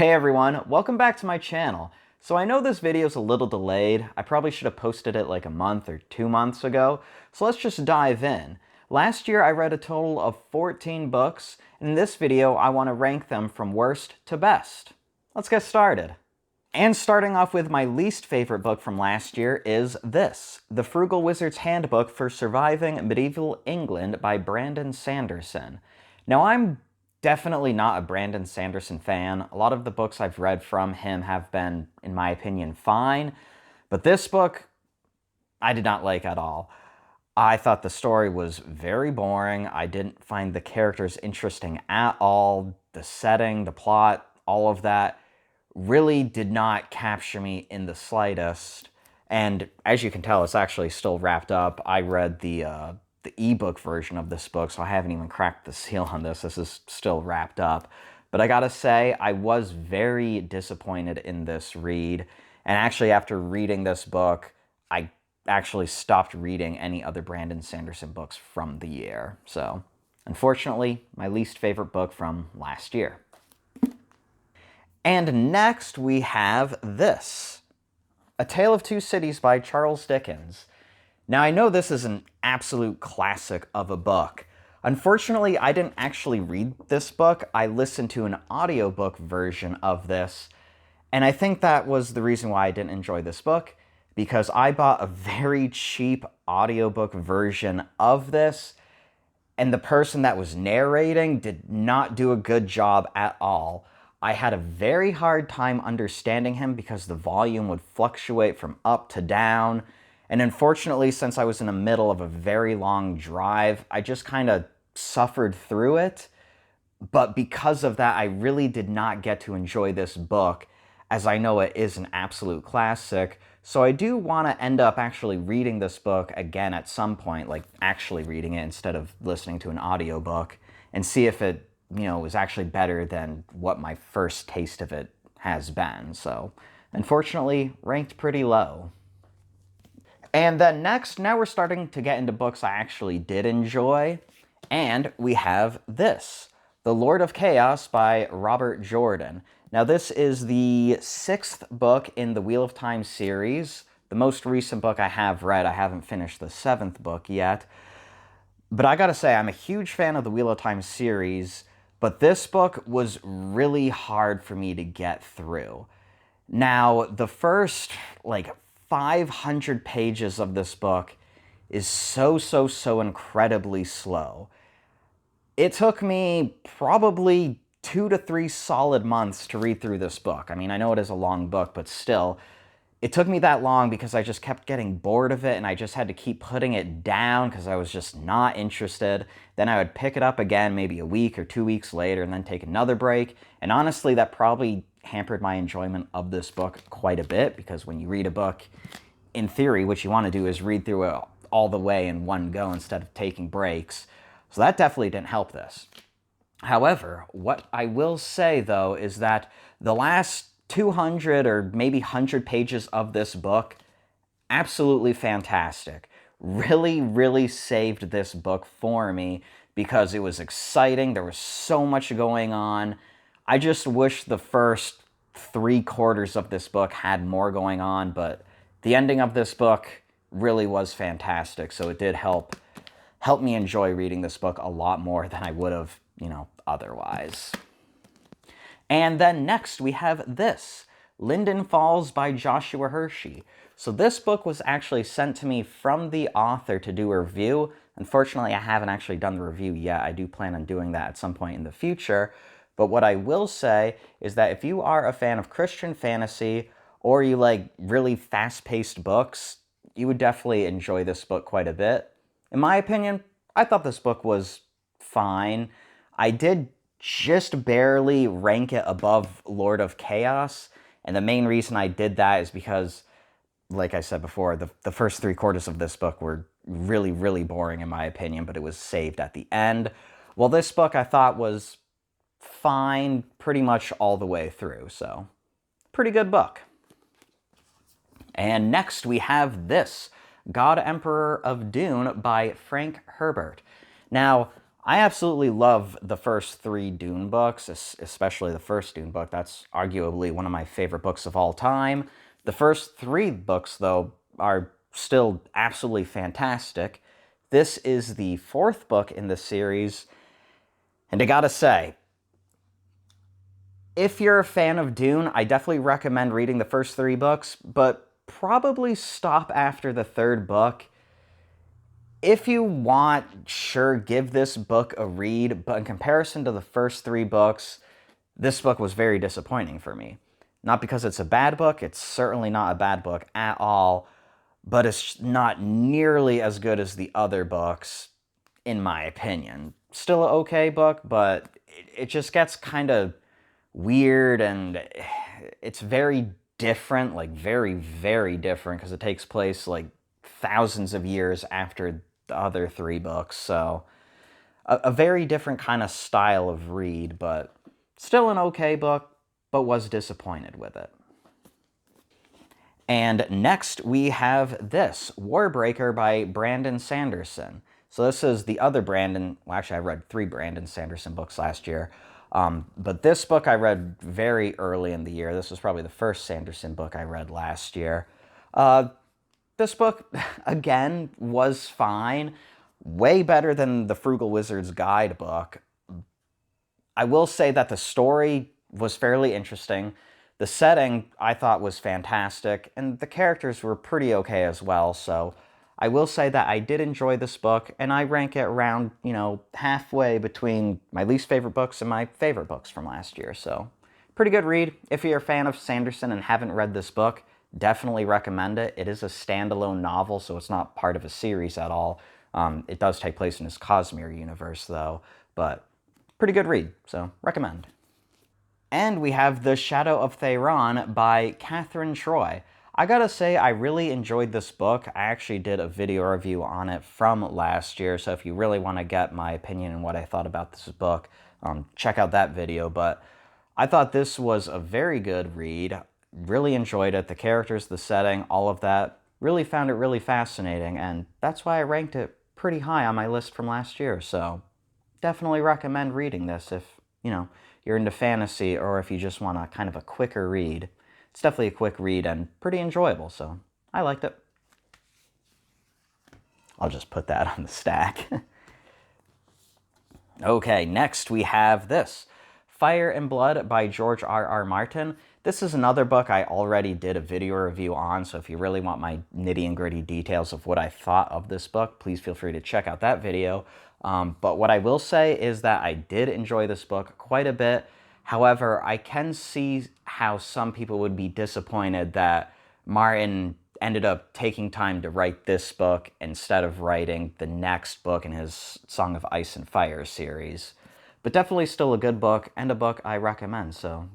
Hey everyone, welcome back to my channel. So I know this video is a little delayed. I probably should have posted it like a month or 2 months ago. So let's just dive in. Last year I read a total of 14 books, and in this video I want to rank them from worst to best. Let's get started. And starting off with my least favorite book from last year is this, The Frugal Wizard's Handbook for Surviving Medieval England by Brandon Sanderson. Now I'm definitely not a Brandon Sanderson fan. A lot of the books I've read from him have been, in my opinion, fine, but this book I did not like at all. I thought the story was very boring. I didn't find the characters interesting at all. The setting, the plot, all of that really did not capture me in the slightest. And as you can tell, it's actually still wrapped up. I read the ebook version of this book, so I haven't even cracked the seal on this. This is still wrapped up. But I gotta say, I was very disappointed in this read. And actually, after reading this book, I actually stopped reading any other Brandon Sanderson books from the year. So, unfortunately, my least favorite book from last year. And next we have this, A Tale of Two Cities by Charles Dickens. Now I know this is an absolute classic of a book. Unfortunately, I didn't actually read this book. I listened to an audiobook version of this, and I think that was the reason why I didn't enjoy this book, because I bought a very cheap audiobook version of this, and the person that was narrating did not do a good job at all. I had a very hard time understanding him because the volume would fluctuate from up to down. And unfortunately, since I was in the middle of a very long drive, I just kind of suffered through it. But because of that, I really did not get to enjoy this book, as I know it is an absolute classic. So I do want to end up actually reading this book again at some point, like actually reading it instead of listening to an audiobook, and see if it was actually better than what my first taste of it has been. So, unfortunately, ranked pretty low. And then next, now we're starting to get into books I actually did enjoy. And we have this, The Lord of Chaos by Robert Jordan. Now this is the 6th book in the Wheel of Time series. The most recent book I have read. I haven't finished the 7th book yet. But I gotta say, I'm a huge fan of the Wheel of Time series, but this book was really hard for me to get through. Now, the first, 500 pages of this book is so incredibly slow. It took me probably 2 to 3 solid months to read through this book. I mean, I know it is a long book, but still, it took me that long because I just kept getting bored of it, and I just had to keep putting it down because I was just not interested. Then I would pick it up again maybe a week or 2 weeks later and then take another break. And honestly, that probably hampered my enjoyment of this book quite a bit, because when you read a book, in theory, what you want to do is read through it all the way in one go instead of taking breaks. So that definitely didn't help this. However, what I will say, though, is that the last 200 or maybe 100 pages of this book, absolutely fantastic. Really saved this book for me because it was exciting. There was so much going on. I just wish the first 3/4 of this book had more going on, but the ending of this book really was fantastic. So it did help me enjoy reading this book a lot more than I would have, otherwise. And then next we have this, Linden Falls by Joshua Hershey. So this book was actually sent to me from the author to do a review. Unfortunately, I haven't actually done the review yet. I do plan on doing that at some point in the future. But what I will say is that if you are a fan of Christian fantasy, or you like really fast-paced books, you would definitely enjoy this book quite a bit. In my opinion, I thought this book was fine. I did just barely rank it above Lord of Chaos, and the main reason I did that is because, like I said before, the first 3/4 of this book were really boring in my opinion, but it was saved at the end. Well, this book I thought was fine pretty much all the way through, so pretty good book. And next we have this, God Emperor of Dune by Frank Herbert. Now, I absolutely love the first three Dune books, especially the first Dune book. That's arguably one of my favorite books of all time. The first three books, though, are still absolutely fantastic. This is the fourth book in the series, and I gotta say, if you're a fan of Dune, I definitely recommend reading the first three books, but probably stop after the third book. If you want, sure, give this book a read, but in comparison to the first three books, this book was very disappointing for me. Not because it's a bad book, it's certainly not a bad book at all, but it's not nearly as good as the other books, in my opinion. Still an okay book, but it just gets kind of weird and it's very different, like very, very different, because it takes place like thousands of years after the other three books. So a very different kind of style of read, but still an okay book, but was disappointed with it. And next we have this, Warbreaker by Brandon Sanderson. So this is the other Brandon, well actually I read three Brandon Sanderson books last year. But this book I read very early in the year. This was probably the first Sanderson book I read last year. This book, again, was fine. Way better than the Frugal Wizard's Guide book. I will say that the story was fairly interesting. The setting I thought was fantastic, and the characters were pretty okay as well, so I will say that I did enjoy this book, and I rank it around, halfway between my least favorite books and my favorite books from last year, so pretty good read. If you're a fan of Sanderson and haven't read this book, definitely recommend it. It is a standalone novel, so it's not part of a series at all. It does take place in his Cosmere universe, though, but pretty good read, so recommend. And we have The Shadow of Theron by Catherine Troy. I gotta say, I really enjoyed this book. I actually did a video review on it from last year, so if you really want to get my opinion and what I thought about this book, check out that video. But I thought this was a very good read. Really enjoyed it. The characters, the setting, all of that. Really found it really fascinating, and that's why I ranked it pretty high on my list from last year. So definitely recommend reading this if, you're into fantasy or if you just want a kind of a quicker read. It's definitely a quick read and pretty enjoyable, so I liked it. I'll just put that on the stack. Okay, next we have this, Fire and Blood by George R.R. Martin. This is another book I already did a video review on, so if you really want my nitty and gritty details of what I thought of this book, please feel free to check out that video. But what I will say is that I did enjoy this book quite a bit. However, I can see how some people would be disappointed that Martin ended up taking time to write this book instead of writing the next book in his Song of Ice and Fire series. But definitely still a good book, and a book I recommend. So,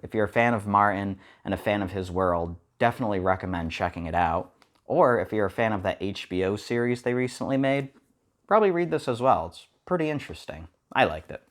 if you're a fan of Martin and a fan of his world, definitely recommend checking it out. Or if you're a fan of that HBO series they recently made, probably read this as well. It's pretty interesting. I liked it.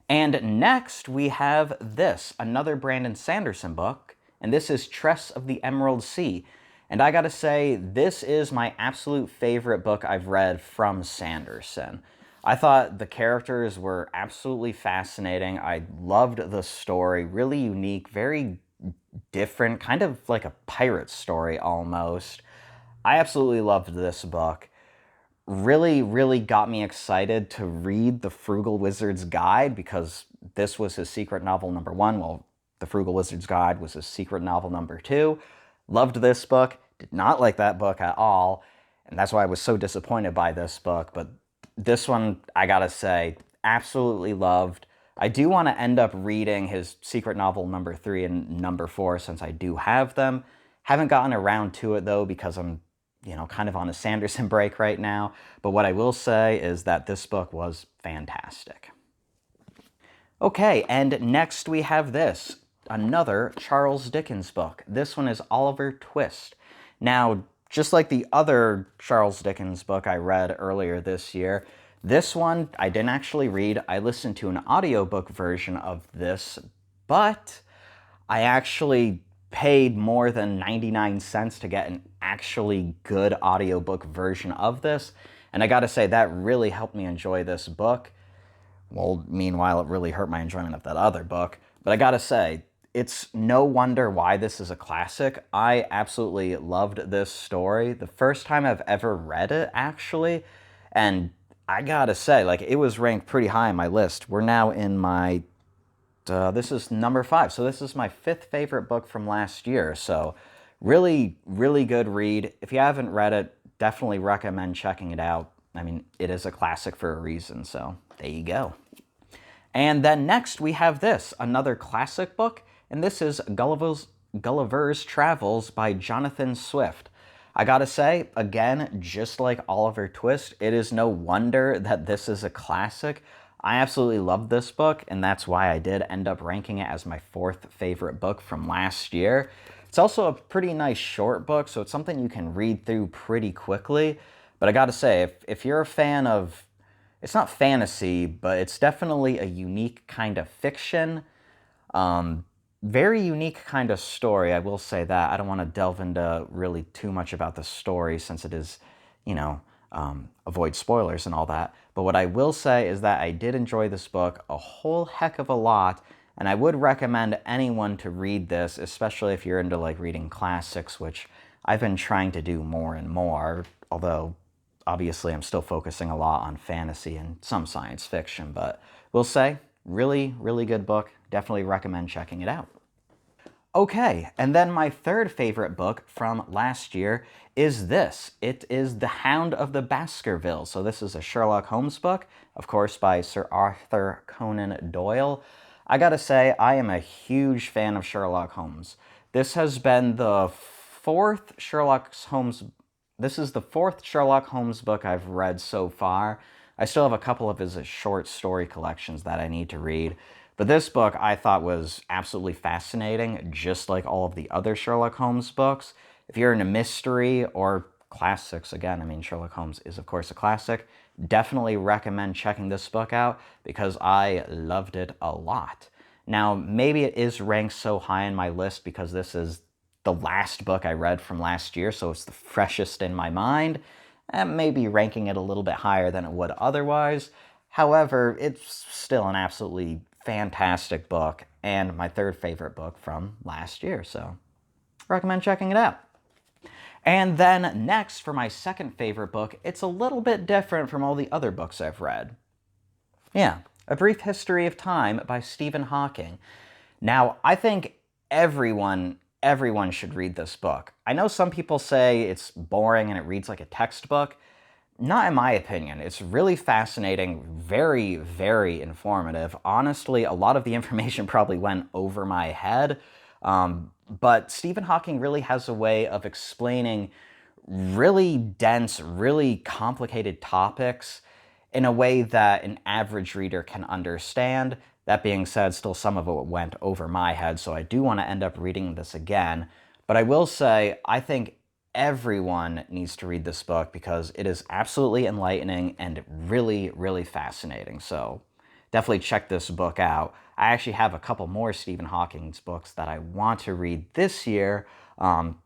And next we have this, another Brandon Sanderson book, and this is Tress of the Emerald Sea. And I gotta say, this is my absolute favorite book I've read from Sanderson. I thought the characters were absolutely fascinating. I loved the story, really unique, very different, kind of like a pirate story almost. I absolutely loved this book. Really, really got me excited to read The Frugal Wizard's Guide, because this was his secret novel number one. Well, The Frugal Wizard's Guide was his secret novel number two. Loved this book, did not like that book at all, and that's why I was so disappointed by this book. But this one, I gotta say, absolutely loved. I do want to end up reading his secret novel number three and number four, since I do have them. Haven't gotten around to it though, because I'm kind of on a Sanderson break right now. But what I will say is that this book was fantastic. Okay, and next we have this, another Charles Dickens book. This one is Oliver Twist. Now, just like the other Charles Dickens book I read earlier this year, this one I didn't actually read. I listened to an audiobook version of this, but I actually paid more than 99 cents to get an actually good audiobook version of this. And I gotta say, that really helped me enjoy this book. Well, meanwhile, it really hurt my enjoyment of that other book. But I gotta say, it's no wonder why this is a classic. I absolutely loved this story. The first time I've ever read it, actually. And I gotta say, like, it was ranked pretty high on my list. We're now in my, this is number 5. So this is my 5th favorite book from last year. So really, really good read. If you haven't read it, definitely recommend checking it out. I mean, it is a classic for a reason, so there you go. And then next we have this, another classic book, and this is Gulliver's Travels by Jonathan Swift. I gotta say, again, just like Oliver Twist, it is no wonder that this is a classic. I absolutely love this book, and that's why I did end up ranking it as my 4th favorite book from last year. It's also a pretty nice short book, so it's something you can read through pretty quickly. But I gotta say, if you're a fan of, it's not fantasy, but it's definitely a unique kind of fiction. Very unique kind of story, I will say that. I don't want to delve into really too much about the story since it is, avoid spoilers and all that. But what I will say is that I did enjoy this book a whole heck of a lot, and I would recommend anyone to read this, especially if you're into like reading classics, which I've been trying to do more and more, although obviously I'm still focusing a lot on fantasy and some science fiction, but we'll say, really, really good book. Definitely recommend checking it out. Okay, and then my 3rd favorite book from last year is this. It is The Hound of the Baskervilles. So this is a Sherlock Holmes book, of course, by Sir Arthur Conan Doyle. I gotta say, I am a huge fan of Sherlock Holmes. This has been the 4th Sherlock Holmes. This is the 4th Sherlock Holmes book I've read so far. I still have a couple of his short story collections that I need to read. But this book I thought was absolutely fascinating, just like all of the other Sherlock Holmes books. If you're into mystery or classics, again, I mean, Sherlock Holmes is, of course, a classic, definitely recommend checking this book out because I loved it a lot. Now, maybe it is ranked so high on my list because this is the last book I read from last year, so it's the freshest in my mind, and maybe ranking it a little bit higher than it would otherwise. However, it's still an absolutely fantastic book and my 3rd favorite book from last year, so recommend checking it out. And then next, for my 2nd favorite book, it's a little bit different from all the other books I've read. Yeah, A Brief History of Time by Stephen Hawking. Now, I think everyone should read this book. I know some people say it's boring and it reads like a textbook. Not in my opinion. It's really fascinating, very, very informative. Honestly, a lot of the information probably went over my head, but Stephen Hawking really has a way of explaining really dense, really complicated topics in a way that an average reader can understand. That being said, still some of it went over my head, so I do want to end up reading this again. But I will say, I think everyone needs to read this book because it is absolutely enlightening and really, really fascinating. So definitely check this book out. I actually have a couple more Stephen Hawking's books that I want to read this year,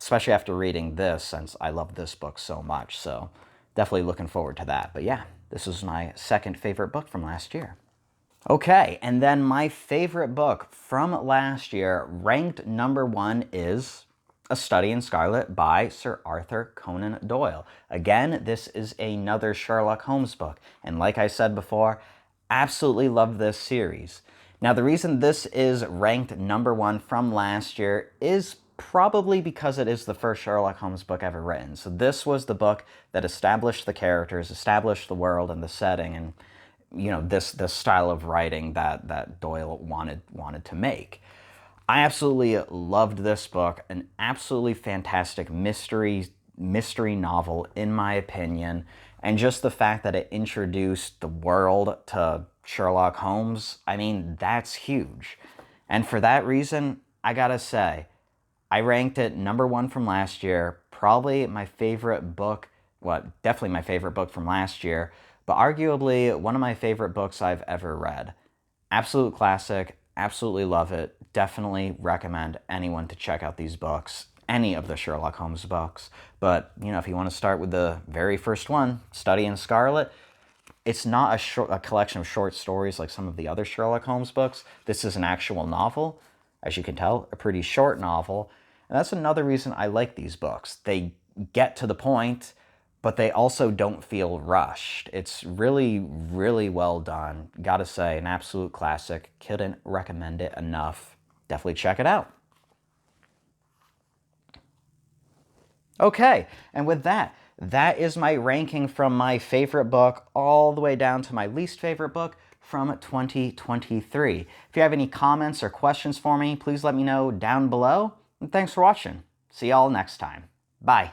especially after reading this since I love this book so much. So definitely looking forward to that. But yeah, this is my 2nd favorite book from last year. Okay, and then my favorite book from last year, ranked number 1, is A Study in Scarlet by Sir Arthur Conan Doyle. Again, this is another Sherlock Holmes book, and like I said before, absolutely love this series. Now, the reason this is ranked number 1 from last year is probably because it is the first Sherlock Holmes book ever written. So this was the book that established the characters, established the world and the setting, and this style of writing that Doyle wanted to make. I absolutely loved this book, an absolutely fantastic mystery novel in my opinion, and just the fact that it introduced the world to Sherlock Holmes, I mean, that's huge. And for that reason, I gotta say, I ranked it number 1 from last year, probably my favorite book, well, definitely my favorite book from last year, but arguably one of my favorite books I've ever read. Absolute classic, absolutely love it. Definitely recommend anyone to check out these books. any of the Sherlock Holmes books. But, you know, if you want to start with the very first one, Study in Scarlet, it's not a collection of short stories like some of the other Sherlock Holmes books. This is an actual novel, as you can tell, a pretty short novel. And that's another reason I like these books. They get to the point, but they also don't feel rushed. It's really, really well done. Gotta say, an absolute classic. Couldn't recommend it enough. Definitely check it out. Okay, and with that, that is my ranking from my favorite book all the way down to my least favorite book from 2023. If you have any comments or questions for me, please let me know down below. And thanks for watching. See y'all next time. Bye.